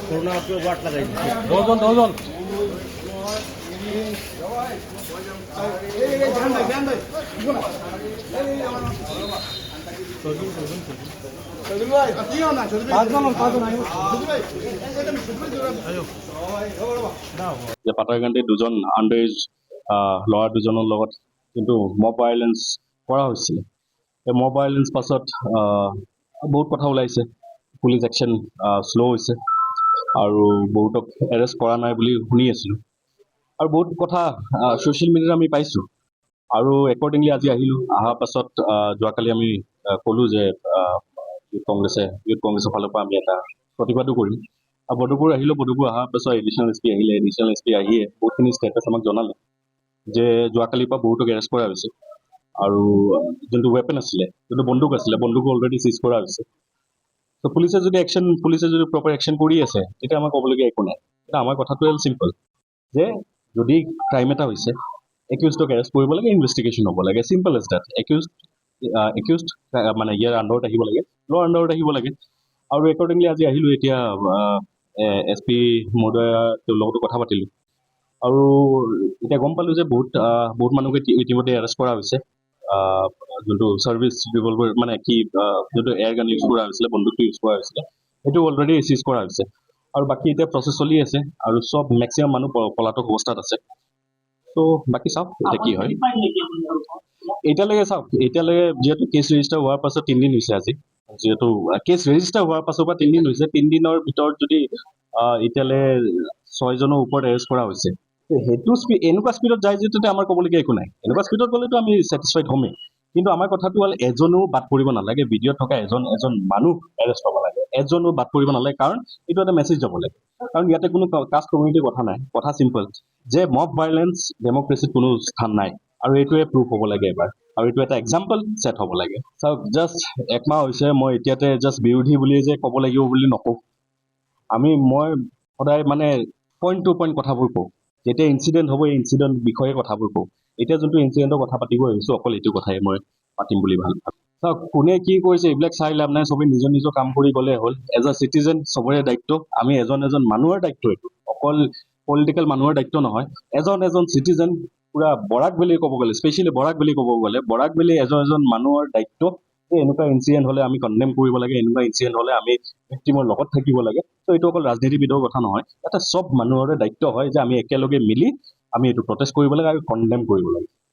Corona watt লাগাই দজন পাটাৰকান্দি দুজন under as ল'ৰা দুজনৰ লগত কিন্তু মব ভাইলেঞ্চ কৰা হৈছিলে। এই মব ভাইলেঞ্চ পাছত বহুত কথা ওলাইছে, পুলিচ একশ্যন শ্ল' হৈছে আৰু বহুতক এৰেষ্ট কৰা নাই বুলি শুনি আছিলোঁ আৰু বহুত কথা ছ'চিয়েল মিডিয়াত আমি পাইছোঁ আৰু একৰ্ডিংলি আজি আহিলোঁ। অহাৰ পাছত যোৱাকালি আমি ক'লোঁ যে ইউথ কংগ্ৰেছৰ ফালৰ পৰা আমি এটা প্ৰতিবাদো কৰিম আৰু বদুপুৰ আহিলোঁ। বদুপুৰ অহাৰ পাছত এডিশ্যনেল এছ পি আহিলে। এডিশ্যনেল এছ পি আহিয়ে বহুতখিনি ষ্টেটাছ আমাক জনালে যে যোৱাকালিৰ পৰা বহুতক এৰেষ্ট কৰা হৈছে আৰু যোনটো ৱেপন আছিলে, যোনটো বন্দুক আছিলে, বন্দুকো অলৰেডি চিজ কৰা হৈছে। ত' পুলিচে যদি প্ৰপাৰ একশ্যন কৰি আছে তেতিয়া আমাৰ ক'বলগীয়া একো নাই। কিন্তু আমাৰ কথাটো হ'ল চিম্পল যে যদি ক্ৰাইম এটা হৈছে একিউজডক এৰেষ্ট কৰিব লাগে, ইনভেষ্টিগেশ্যন হ'ব লাগে, চিম্পল এজ ডেট। একিউজড মানে ইয়াৰ আণ্ডাৰত আহিব লাগে, ল' আণ্ডাৰত আহিব লাগে আৰু একৰ্ডিংলি আজি আহিলোঁ। এতিয়া এছ পি মহোদয়া তেওঁৰ লগতো কথা পাতিলোঁ আৰু এতিয়া গম পালোঁ যে বহুত মানুহকে ইতিমধ্যে এৰেষ্ট কৰা হৈছে। যোনটো ছাৰ্ভিচ ৰিভলভাৰ মানে কি যোনটো এয়াৰ গান ইউজ কৰা হৈছিলে, বন্দুকটো ইউজ কৰা হৈছিলে, সেইটো অলৰেডি চিজ কৰা হৈছে আৰু বাকী এতিয়া প্ৰচেছ চলি আছে আৰু চব মেক্সিমাম মানুহ পলাতক অৱস্থাত আছে। ত' বাকী চাওক এতিয়া কি হয়। এতিয়ালৈকে যিহেতু কেছ ৰেজিষ্টাৰ হোৱাৰ পাছত 3 দিন হৈছে আজি, যিহেতু কেছ ৰেজিষ্টাৰ হোৱাৰ পাছৰ পৰা 3 দিন হৈছে, 3 দিনৰ ভিতৰত যদি এতিয়ালৈ 6 জনৰ ওপৰত এৰেষ্ট কৰা হৈছে, সেইটো এনেকুৱা স্পীডত যায় যে তেতিয়া আমাৰ ক'বলগীয়া একো নাই। এনেকুৱা স্পীডত গ'লেতো আমি ছেটিছফাইড হ'মেই। কিন্তু আমাৰ কথাটো হ'ল এজনো বাদ পৰিব নালাগে। ভিডিঅ'ত থকা এজন মানুহ এৰেষ্ট হ'ব লাগে, এজনো বাদ পৰিব নালাগে, কাৰণ এইটো এটা মেছেজ যাব লাগে। কাৰণ ইয়াতে কোনো কাষ্ট কমিউনিটিৰ কথা নাই, কথা চিম্পল যে মব ভাইলেঞ্চ ডেম'ক্ৰেচিত কোনো স্থান নাই আৰু এইটোৱে প্ৰুফ হ'ব লাগে এবাৰ, আৰু এইটো এটা এক্সাম্পল ছেট হ'ব লাগে। চাওক, জাষ্ট একমাহ হৈছে, মই এতিয়াতে জাষ্ট বিৰোধী বুলিয়ে যে ক'ব লাগিব বুলি নকওঁ। মই সদায় মানে পইণ্ট টু পইণ্ট কথাবোৰ কওঁ। যেতিয়া ইনচিডেণ্ট হ'ব এই ইনচিডেণ্ট বিষয়ে কথাবোৰ কওঁ। এতিয়া যোনটো ইনচিডেণ্টৰ কথা পাতিব আহিছোঁ, অকল এইটো কথাই মই পাতিম বুলি ভাল পাওঁ। চাওক, কোনে কি কৰিছে এইবিলাক চাই লাভ নাই, চবেই নিজৰ কাম কৰি গ'লে হ'ল। এজ এ চিটিজেন চবৰে দায়িত্ব, আমি এজন মানুহৰ দায়িত্ব, এইটো অকল পলিটিকেল মানুহৰ দায়িত্ব নহয়। এজন চিটিজেন পুৰা বৰাক বুলি ক'ব গ'লে, স্পেচিয়েলি বৰাক বুলি এজন মানুহৰ দায়িত্ব যে এনেকুৱা ইনচিডেণ্ট হ'লে আমি কণ্ডেম কৰিব লাগে, এনেকুৱা ইনচিডেণ্ট হ'লে আমি ভিক্টিমৰ লগত থাকিব লাগে। ত' এইটো অকল ৰাজনীতিবিদৰ কথা নহয়, এটা চব মানুহৰে দায়িত্ব হয় যে আমি একেলগে মিলি আমি এইটো প্ৰটেষ্ট কৰিব লাগে আৰু কণ্ডেম কৰিব লাগে।